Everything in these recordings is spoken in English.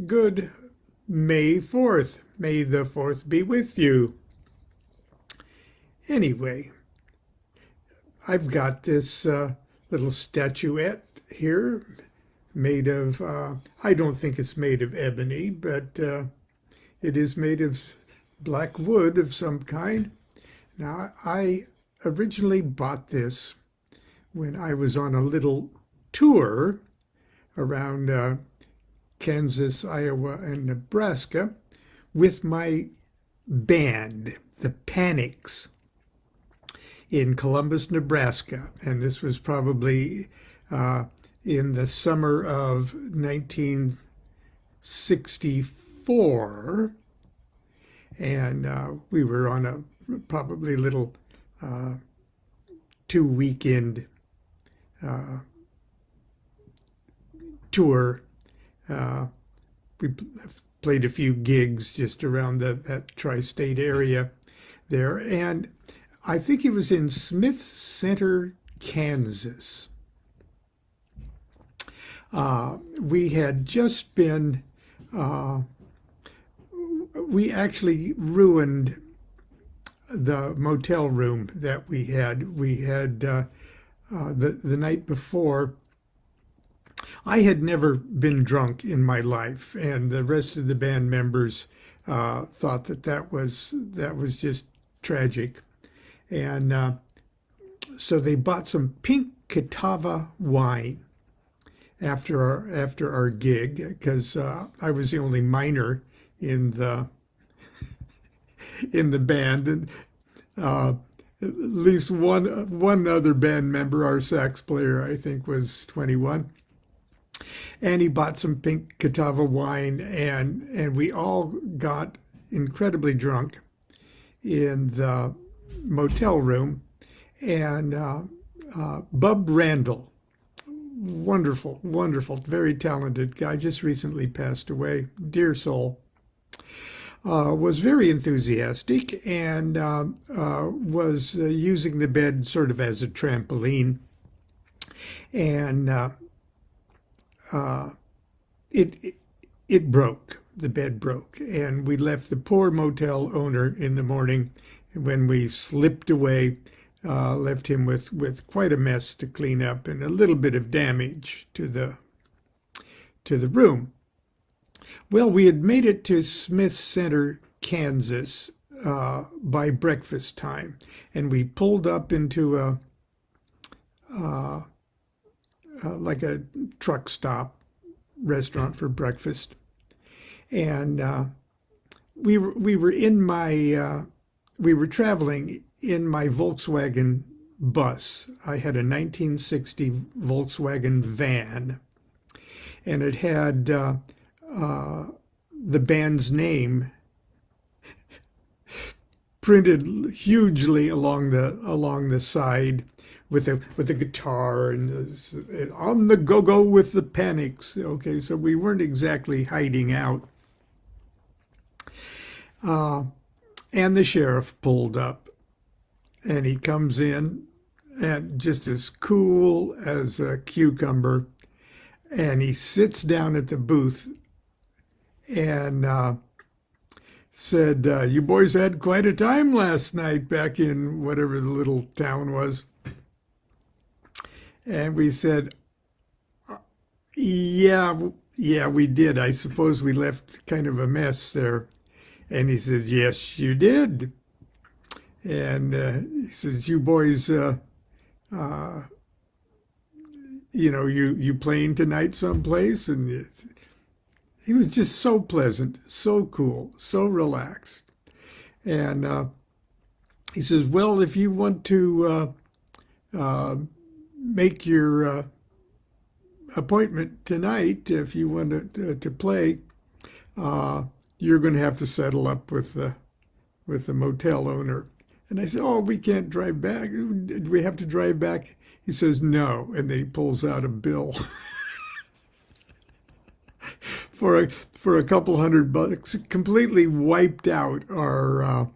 Good May 4th. May the 4th be with you. Anyway, I've got this little statuette here made of, I don't think it's made of ebony, but it is made of black wood of some kind. Now, I originally bought this when I was on a little tour around Kansas, Iowa, and Nebraska with my band, the Panics, in Columbus, Nebraska. And this was probably in the summer of 1964. And we were on a probably little 2-weekend tour. We played a few gigs just around that tri-state area there. And I think it was in Smith Center, Kansas. We had just been, we actually ruined the motel room that we had. We had the night before. I had never been drunk in my life, and the rest of the band members thought that was just tragic. And so they bought some pink Catawba wine after our gig, because I was the only minor in the band, and at least one other band member, our sax player, I think was 21. And he bought some pink Catawba wine, and we all got incredibly drunk in the motel room. And Bub Randall, wonderful, very talented guy, just recently passed away, dear soul, was very enthusiastic and was using the bed sort of as a trampoline. And it broke. The bed broke, and we left the poor motel owner in the morning. When we slipped away, left him with quite a mess to clean up and a little bit of damage to the room. Well, we had made it to Smith Center, Kansas by breakfast time, and we pulled up into like a truck stop restaurant for breakfast. And we were traveling in my Volkswagen bus. I had a 1960 Volkswagen van, and it had the band's name printed hugely along the side, with a guitar and on the go-go with the Panics. Okay, so we weren't exactly hiding out. And the sheriff pulled up, and he comes in, and just as cool as a cucumber, and he sits down at the booth and said, "You boys had quite a time last night back in whatever the little town was." And we said, yeah, we did. I suppose we left kind of a mess there." And he says, "Yes, you did." And he says, "You boys, you playing tonight someplace?" And he was just so pleasant, so cool, so relaxed. And he says, "Well, if you want to make your appointment tonight, if you want to play, you're going to have to settle up with the motel owner." And I said, "Oh, we can't drive back. Do we have to drive back?" He says, "No." And then he pulls out a bill for a couple $100, completely wiped out our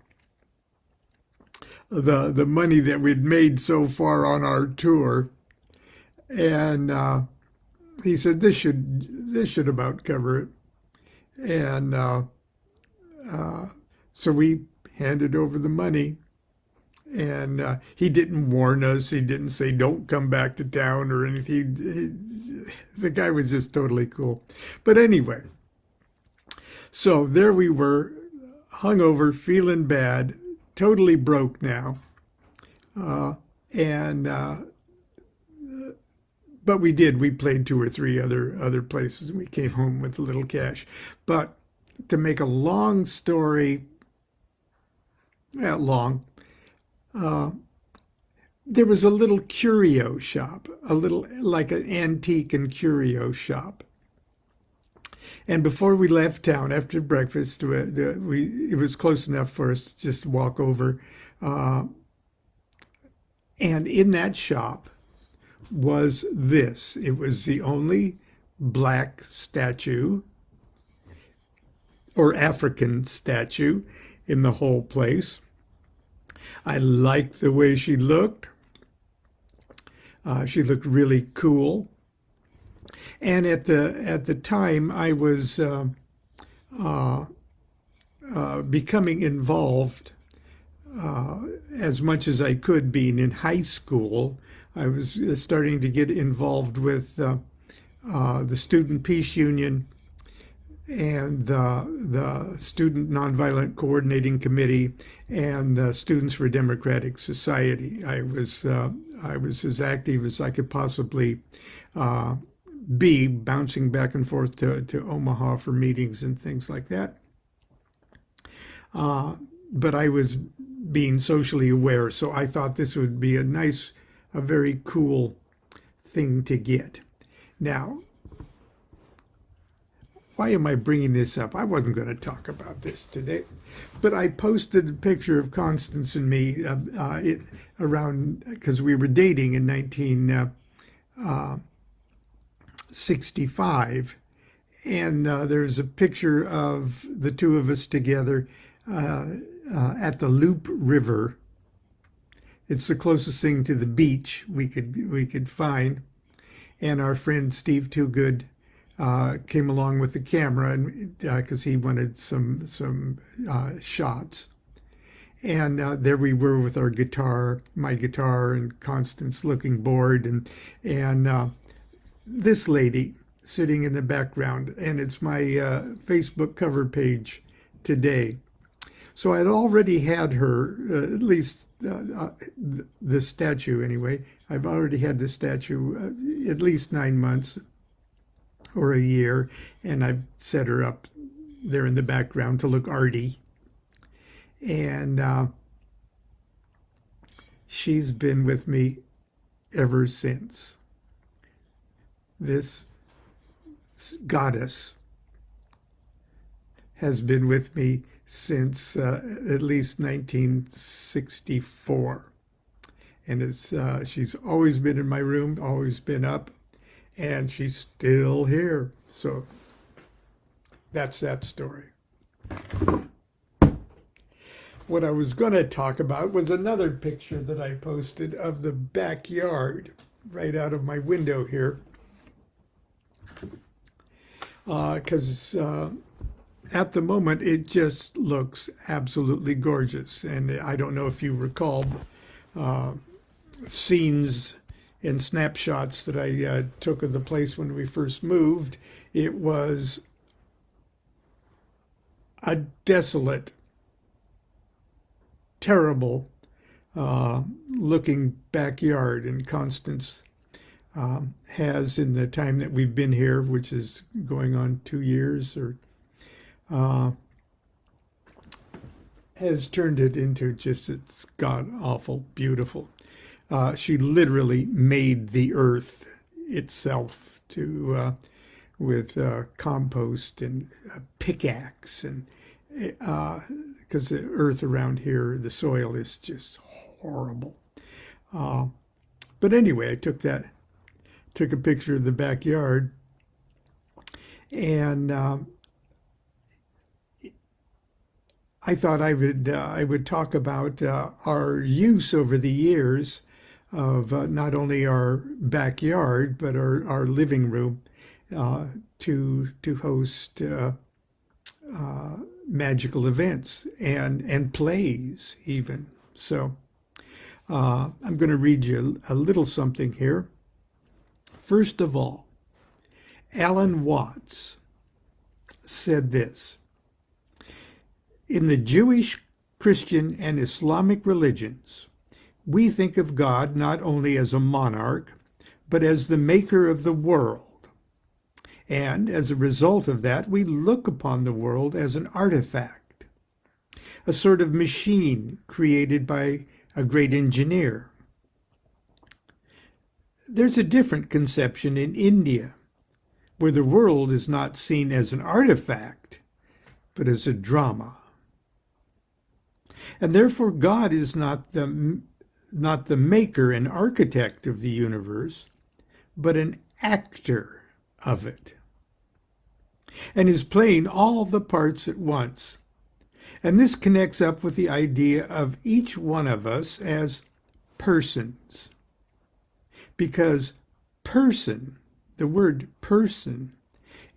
the money that we'd made so far on our tour. And he said, this should about cover it." And uh, so we handed over the money. And he didn't warn us. He didn't say, don't come back to town or anything. The guy was just totally cool. But anyway, so there we were, hungover, feeling bad, totally broke now. And but we did. We played two or three other places, and we came home with a little cash. But to make a long story, well, long, uh, there was a little curio shop, a little like an antique and curio shop. And before we left town after breakfast, it was close enough for us to just walk over. Uh, and in that shop was this. It was the only black statue or African statue in the whole place. I liked the way she looked. She looked really cool. And at the time, I was uh, becoming involved as much as I could. Being in high school, I was starting to get involved with the Student Peace Union and the Student Nonviolent Coordinating Committee and the Students for Democratic Society. I was as active as I could possibly be, bouncing back and forth to Omaha for meetings and things like that. But I was being socially aware, so I thought this would be a very cool thing to get. Now, why am I bringing this up? I wasn't going to talk about this today, but I posted a picture of Constance and me around, because we were dating in 1965, and there's a picture of the two of us together at the Loop River. It's the closest thing to the beach we could find, and our friend Steve Toogood came along with the camera, and because he wanted some shots. And there we were with our guitar, my guitar, and Constance looking bored, and this lady sitting in the background, and it's my Facebook cover page today. So I'd already had her, at least the statue anyway. I've already had the statue at least 9 months or a year, and I've set her up there in the background to look arty. And she's been with me ever since. This goddess has been with me since at least 1964. And she's always been in my room, always been up, and she's still here. So that's that story. What I was going to talk about was another picture that I posted of the backyard right out of my window here. Because at the moment it just looks absolutely gorgeous. And I don't know if you recall scenes and snapshots that I took of the place when we first moved. It was a desolate, terrible looking backyard, and Constance has, in the time that we've been here, which is going on 2 years, or has turned it into just, it's god awful beautiful. She literally made the earth itself with compost and a pickaxe, and because the earth around here, the soil is just horrible. But anyway, I took a picture of the backyard, and I thought I would talk about our use over the years of not only our backyard but our living room to host magical events and plays even. So I'm going to read you a little something here. First of all, Alan Watts said this: in the Jewish, Christian, and Islamic religions, we think of God not only as a monarch, but as the maker of the world. And as a result of that, we look upon the world as an artifact, a sort of machine created by a great engineer. There's a different conception in India, where the world is not seen as an artifact, but as a drama. And therefore God is not the maker and architect of the universe, but an actor of it, and is playing all the parts at once. And this connects up with the idea of each one of us as persons, because person, the word person,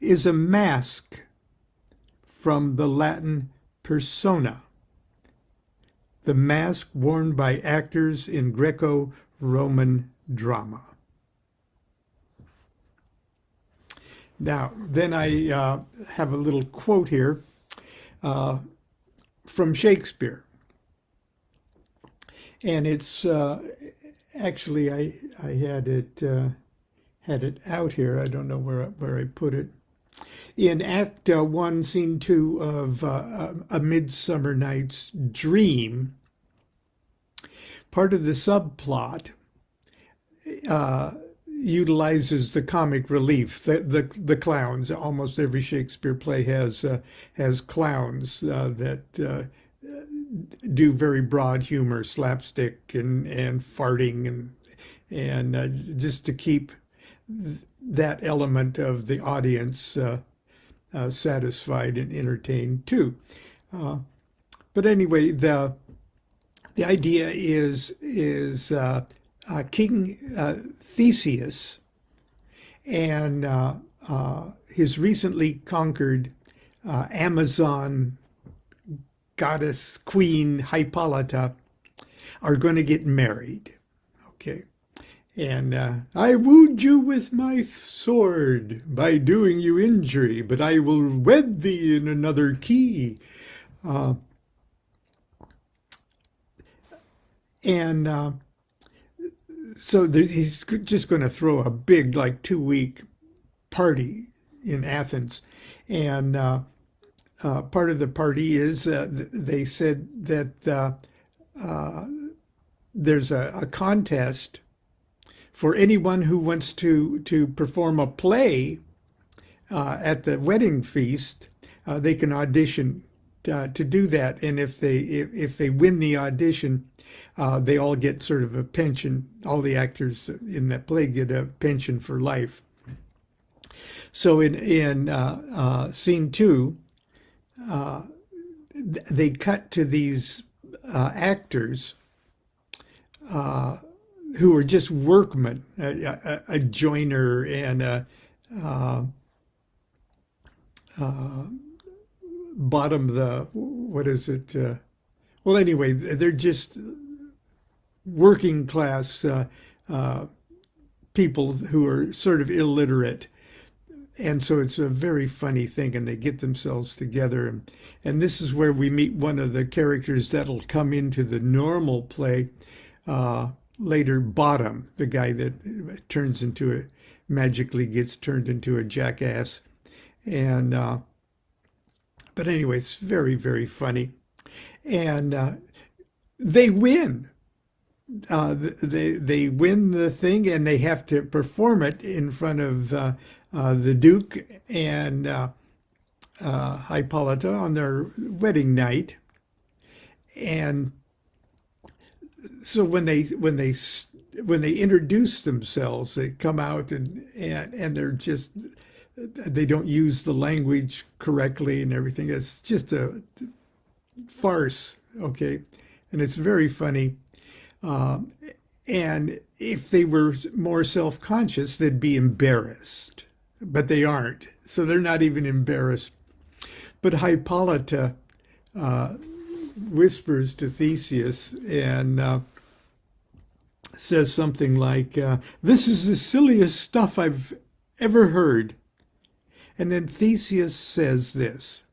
is a mask from the Latin persona, the mask worn by actors in Greco-Roman drama. Now, then I have a little quote here from Shakespeare. And it's actually, I had it out here. I don't know where I put it. In Act 1, Scene 2 of A Midsummer Night's Dream, part of the subplot utilizes the comic relief, the clowns. Almost every Shakespeare play has clowns that do very broad humor, slapstick and farting, and just to keep that element of the audience satisfied and entertained too. But anyway, the idea is King Theseus and his recently conquered Amazon goddess queen Hippolyta are going to get married. Okay. And I wooed you with my sword by doing you injury, but I will wed thee in another key. So he's just going to throw a big, like 2-week party in Athens. And part of the party is they said that there's a contest for anyone who wants to perform a play at the wedding feast. They can audition to do that, and if they win the audition, they all get sort of a pension. All the actors in that play get a pension for life. So in Scene 2, they cut to these actors who are just workmen, a joiner and a what is it? Well, anyway, they're just working class people who are sort of illiterate. And so it's a very funny thing, and they get themselves together. And this is where we meet one of the characters that'll come into the normal play later, Bottom, the guy that magically gets turned into a jackass. And but anyway, it's very, very funny. And they win. They win the thing, and they have to perform it in front of the Duke and Hippolyta on their wedding night. And so when they introduce themselves, they come out and they're just, they don't use the language correctly and everything. It's just a farce, okay? And it's very funny. And if they were more self-conscious, they'd be embarrassed, but they aren't. So they're not even embarrassed. But Hippolyta whispers to Theseus and says something like, "This is the silliest stuff I've ever heard." And then Theseus says this.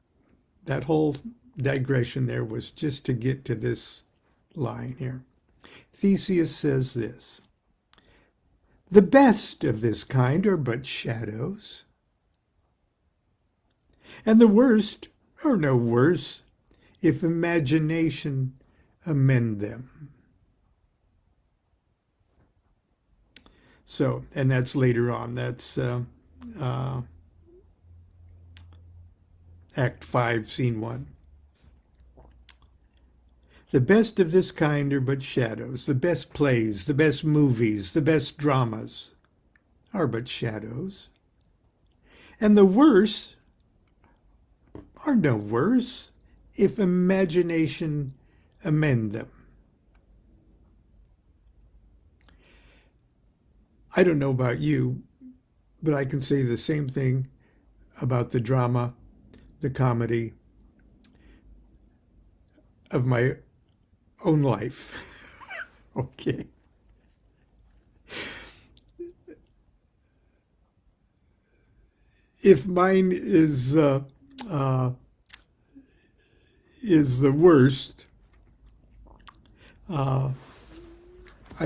That whole digression there was just to get to this line here. Theseus says this: "The best of this kind are but shadows, and the worst are no worse if imagination amend them." So, and that's later on. That's Act 5, Scene 1. The best of this kind are but shadows. The best plays, the best movies, the best dramas are but shadows. And the worst are no worse if imagination amend them. I don't know about you, but I can say the same thing about the drama, the comedy of my own life. Okay. If mine is the worst, I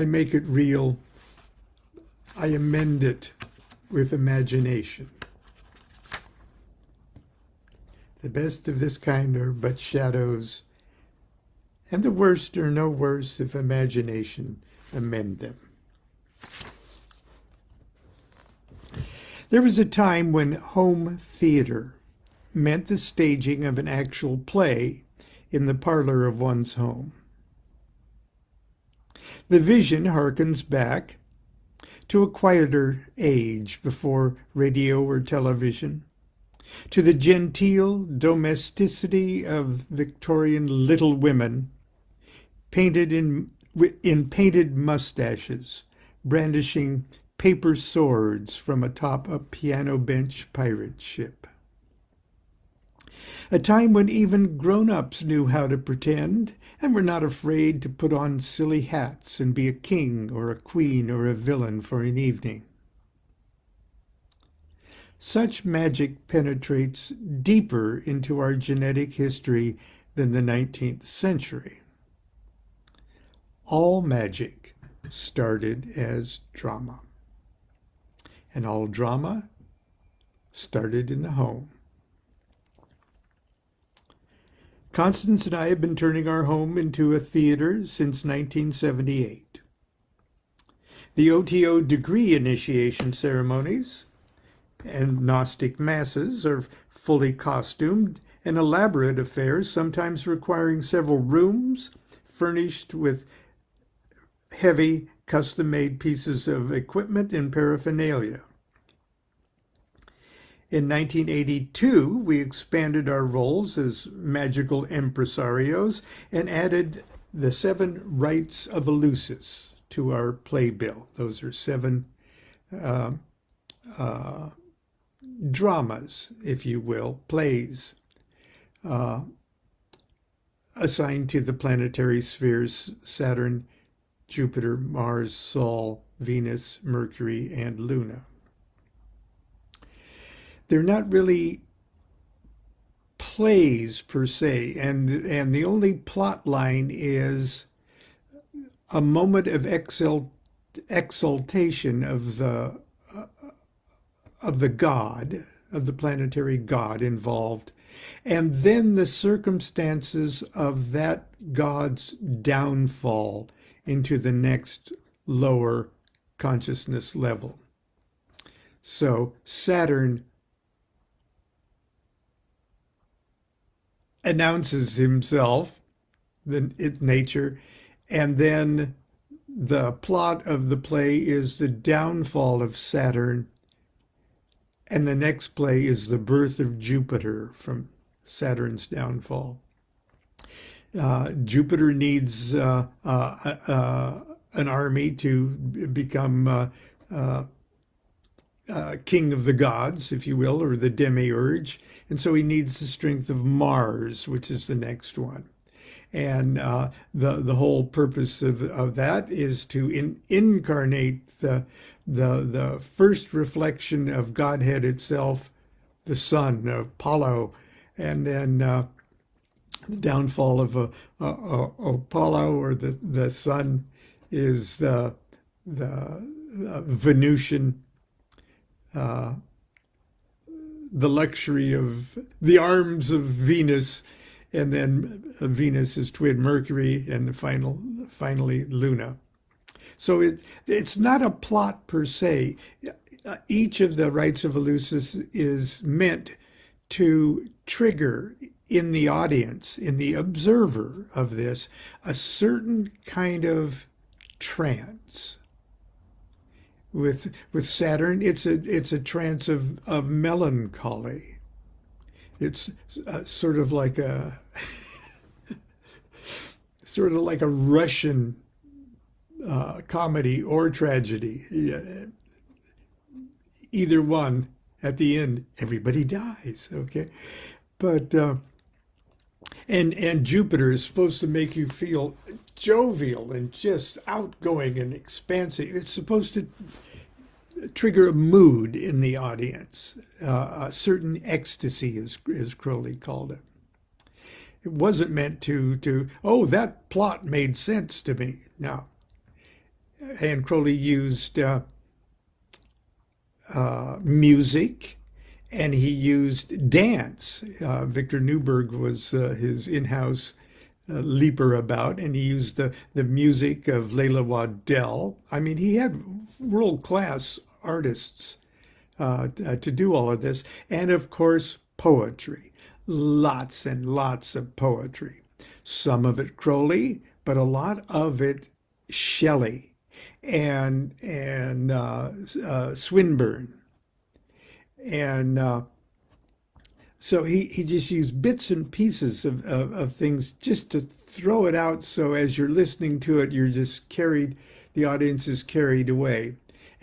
make it real. I amend it with imagination. The best of this kind are but shadows, and the worst are no worse if imagination amend them. There was a time when home theater meant the staging of an actual play in the parlor of one's home. The vision harkens back to a quieter age before radio or television, to the genteel domesticity of Victorian little women, painted in painted mustaches, brandishing paper swords from atop a piano bench pirate ship. A time when even grown-ups knew how to pretend and were not afraid to put on silly hats and be a king or a queen or a villain for an evening. Such magic penetrates deeper into our genetic history than the 19th century. All magic started as drama, and all drama started in the home. Constance and I have been turning our home into a theater since 1978. The OTO degree initiation ceremonies and Gnostic masses are fully costumed and elaborate affairs, sometimes requiring several rooms furnished with heavy custom-made pieces of equipment and paraphernalia. In 1982, we expanded our roles as magical impresarios and added the 7 rites of Eleusis to our playbill. Those are 7 dramas, if you will, plays, assigned to the planetary spheres Saturn, Jupiter, Mars, Sol, Venus, Mercury, and Luna. They're not really plays per se, and the only plot line is a moment of exaltation of the god, of the planetary god involved, and then the circumstances of that god's downfall into the next lower consciousness level. So Saturn announces himself, its nature, and then the plot of the play is the downfall of Saturn, and the next play is the birth of Jupiter from Saturn's downfall. Jupiter needs an army to become king of the gods, if you will, or the demiurge. And so he needs the strength of Mars, which is the next one. And the whole purpose of that is to incarnate the first reflection of Godhead itself, the sun, Apollo, and then the downfall of Apollo, or the sun, is the Venusian, the luxury of the arms of Venus, and then Venus is twin Mercury, and finally Luna. So it's not a plot per se. Each of the rites of Eleusis is meant to trigger in the audience, in the observer of this, a certain kind of trance. With Saturn, it's a trance of melancholy. It's sort of like a Russian comedy or tragedy. Either one, at the end, everybody dies. Okay, but and Jupiter is supposed to make you feel jovial and just outgoing and expansive. It's supposed to trigger a mood in the audience, a certain ecstasy, as Crowley called it. It wasn't meant to oh, that plot made sense to me. No. And Crowley used music, and he used dance. Victor Newberg was his in-house leaper about, and he used the music of Leila Waddell. I mean, he had world-class artists to do all of this. And of course, poetry. Lots and lots of poetry. Some of it Crowley, but a lot of it Shelley and Swinburne. And so he just used bits and pieces of things just to throw it out. So as you're listening to it, you're just carried, the audience is carried away.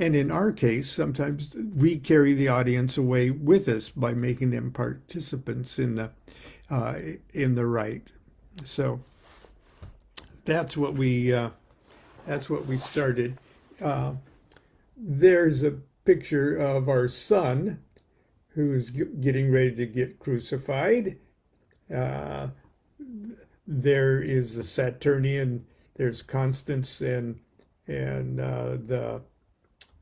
And in our case, sometimes we carry the audience away with us by making them participants in the rite. So that's what we started. There's a picture of our son, who's getting ready to get crucified. There is the Saturnian. There's Constance and the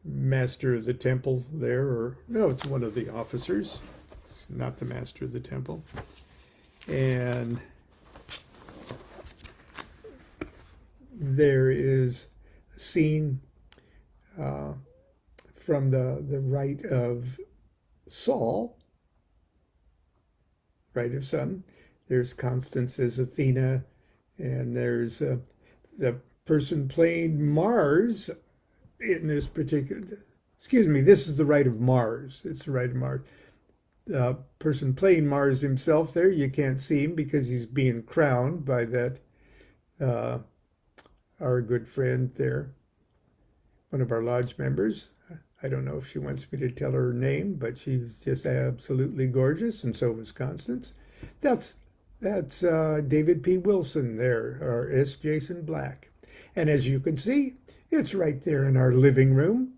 master of the temple there, or no, it's one of the officers. It's not the master of the temple. And there is a scene from the rite of Saul, rite of Sun. There's Constance as Athena, and there's the person playing Mars in this particular, this is the rite of Mars. It's the rite of Mars. The person playing Mars himself there, you can't see him because he's being crowned by that, our good friend there, one of our lodge members. I don't know if she wants me to tell her name, but she's just absolutely gorgeous, and so was Constance. That's David P. Wilson there, or S. Jason Black. And as you can see, it's right there in our living room.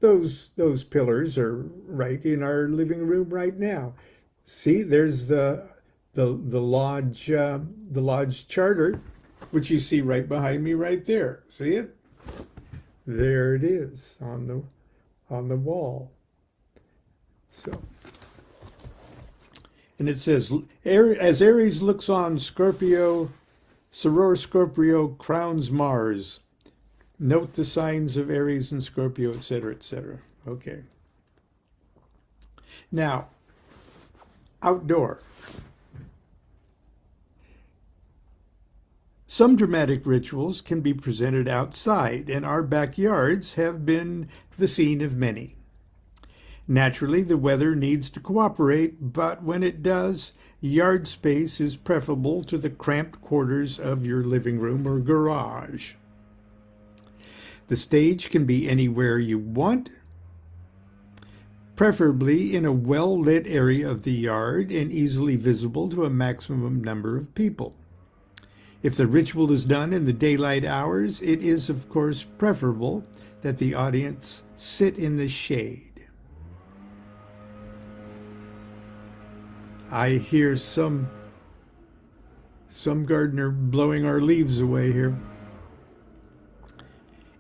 Those pillars are right in our living room right now. See, there's the lodge charter, which you see right behind me right there. See it? There it is on the wall. So, and it says, as Aries looks on, Soror Scorpio crowns Mars. Note the signs of Aries and Scorpio, etc., etc. Okay. Now, outdoor. Some dramatic rituals can be presented outside, and our backyards have been the scene of many. Naturally, the weather needs to cooperate, but when it does, yard space is preferable to the cramped quarters of your living room or garage. The stage can be anywhere you want, preferably in a well-lit area of the yard and easily visible to a maximum number of people. If the ritual is done in the daylight hours, it is, of course, preferable that the audience sit in the shade. I hear some gardener blowing our leaves away here.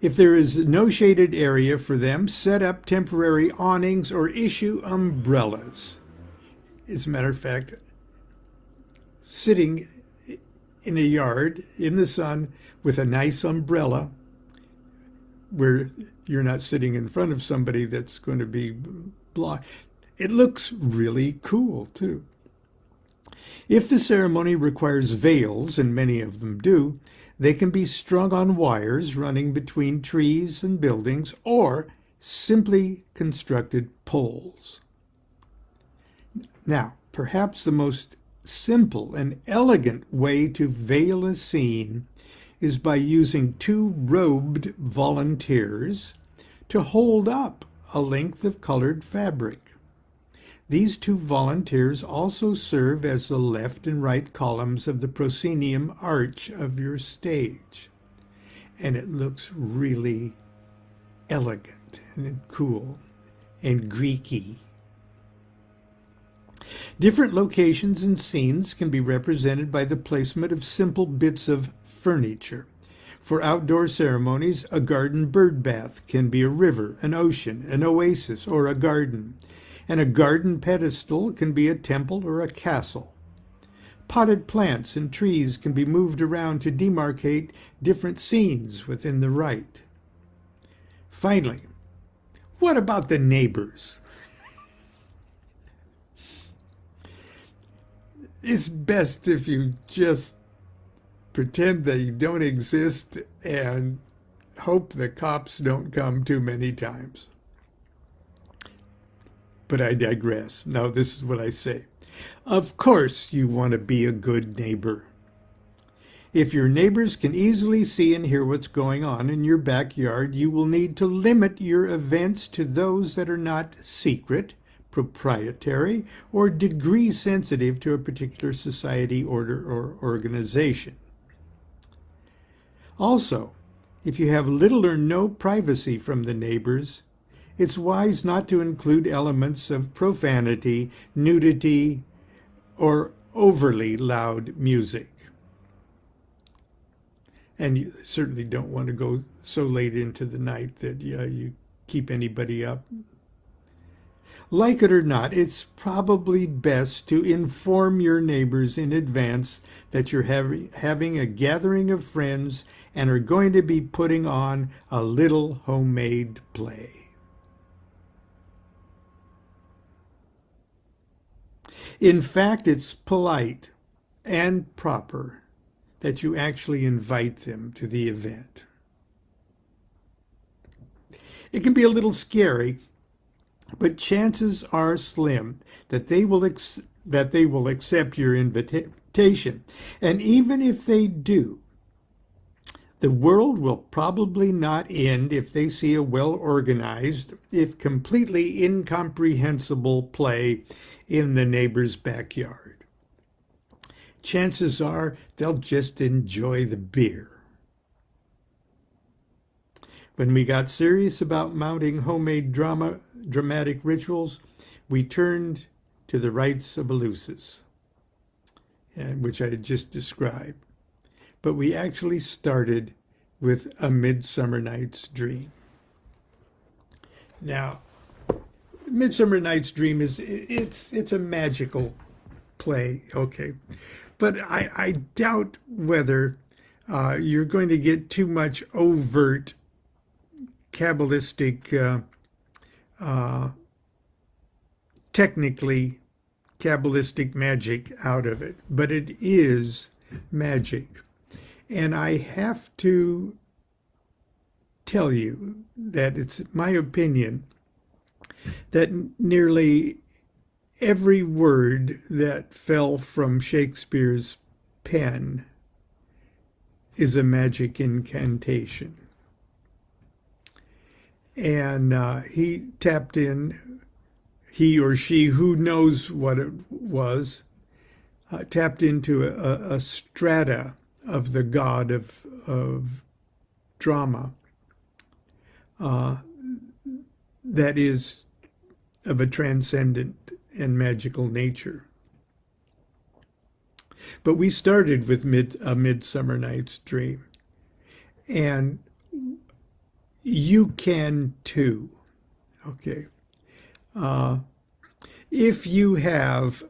If there is no shaded area for them, set up temporary awnings or issue umbrellas. As a matter of fact, sitting in a yard in the sun with a nice umbrella where you're not sitting in front of somebody that's going to be blocked, it looks really cool too. If the ceremony requires veils, and many of them do, they can be strung on wires running between trees and buildings or simply constructed poles. Now, perhaps the most simple and elegant way to veil a scene is by using two robed volunteers to hold up a length of colored fabric. These two volunteers also serve as the left and right columns of the proscenium arch of your stage. And it looks really elegant and cool and Greeky. Different locations and scenes can be represented by the placement of simple bits of furniture. For outdoor ceremonies, a garden bird bath can be a river, an ocean, an oasis, or a garden. And a garden pedestal can be a temple or a castle. Potted plants and trees can be moved around to demarcate different scenes within the rite. Finally, what about the neighbors? It's best if you just pretend they don't exist and hope the cops don't come too many times. But I digress. Now, this is what I say. Of course, you want to be a good neighbor. If your neighbors can easily see and hear what's going on in your backyard, you will need to limit your events to those that are not secret, proprietary, or degree sensitive to a particular society, order, or organization. Also, if you have little or no privacy from the neighbors, it's wise not to include elements of profanity, nudity, or overly loud music. And you certainly don't want to go so late into the night that you keep anybody up. Like it or not, it's probably best to inform your neighbors in advance that you're having a gathering of friends and are going to be putting on a little homemade play. In fact, it's polite and proper that you actually invite them to the event. It can be a little scary, but chances are slim that they will accept your invitation. And even if they do, the world will probably not end if they see a well-organized, if completely incomprehensible play in the neighbor's backyard. Chances are they'll just enjoy the beer. When we got serious about mounting homemade dramatic rituals, we turned to the rites of Eleusis, which I had just described. But we actually started with A Midsummer Night's Dream. Now, Midsummer Night's Dream it's a magical play, okay, but I doubt whether you're going to get too much overt Kabbalistic, technically Kabbalistic magic out of it, but it is magic. And I have to tell you that it's my opinion that nearly every word that fell from Shakespeare's pen is a magic incantation. And he tapped in he or she, who knows what it was, tapped into a strata of the god of drama that is of a transcendent and magical nature. But we started with A Midsummer Night's Dream, and you can too. Okay. If you have,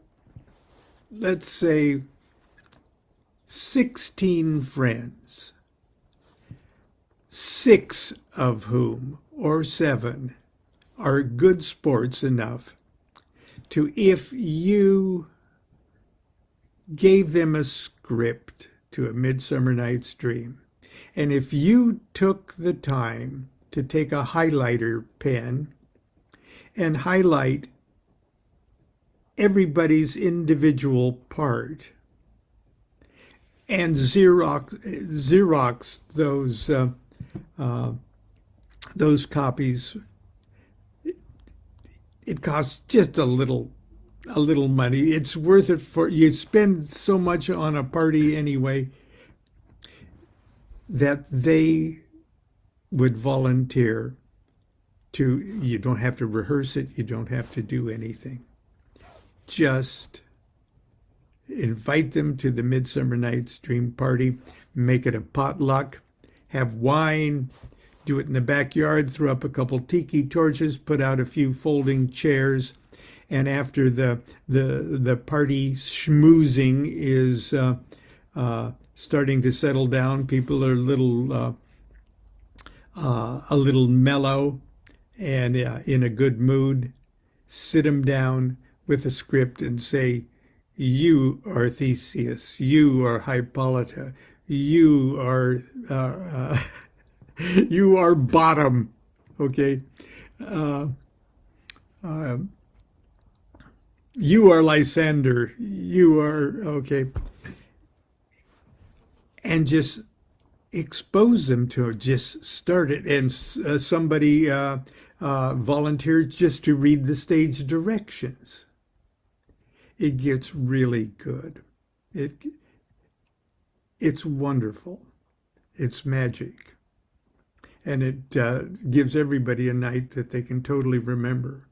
let's say, 16 friends, 6 of whom, or 7, are good sports enough to, if you gave them a script to A Midsummer Night's Dream, and if you took the time to take a highlighter pen and highlight everybody's individual part and Xerox those copies, it costs just a little money. It's worth it for you. Spend so much on a party anyway that they would volunteer to. You don't have to rehearse it. You don't have to do anything. Just invite them to the Midsummer Night's Dream party. Make it a potluck. Have wine. Do it in the backyard. Throw up a couple tiki torches. Put out a few folding chairs. And after the party schmoozing is starting to settle down, people are a little mellow and in a good mood. Sit them down with a script and say, "You are Theseus. You are Hippolyta. You are you are Bottom." Okay. You are Lysander. You are, okay. And just expose them to it. Just start it. And somebody volunteered just to read the stage directions. It gets really good. It's wonderful. It's magic. And it gives everybody a night that they can totally remember.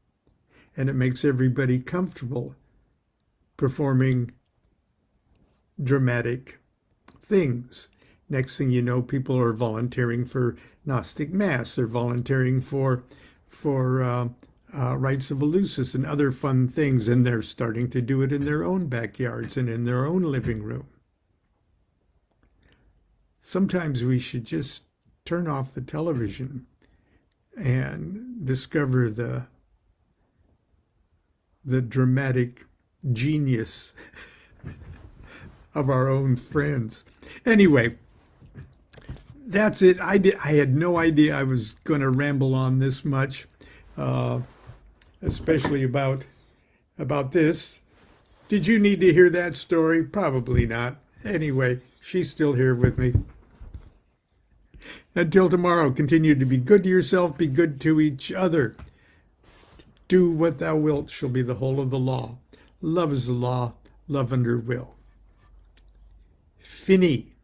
And it makes everybody comfortable performing dramatic things. Next thing you know, people are volunteering for Gnostic Mass. They're volunteering for Rites of Eleusis and other fun things, and they're starting to do it in their own backyards and in their own living room. Sometimes we should just turn off the television and discover the dramatic genius of our own friends. Anyway, that's it. I had no idea I was going to ramble on this much, especially about this. Did you need to hear that story? Probably not. Anyway, she's still here with me. Until tomorrow, continue to be good to yourself, be good to each other. Do what thou wilt shall be the whole of the law. Love is the law, love under will. Fini.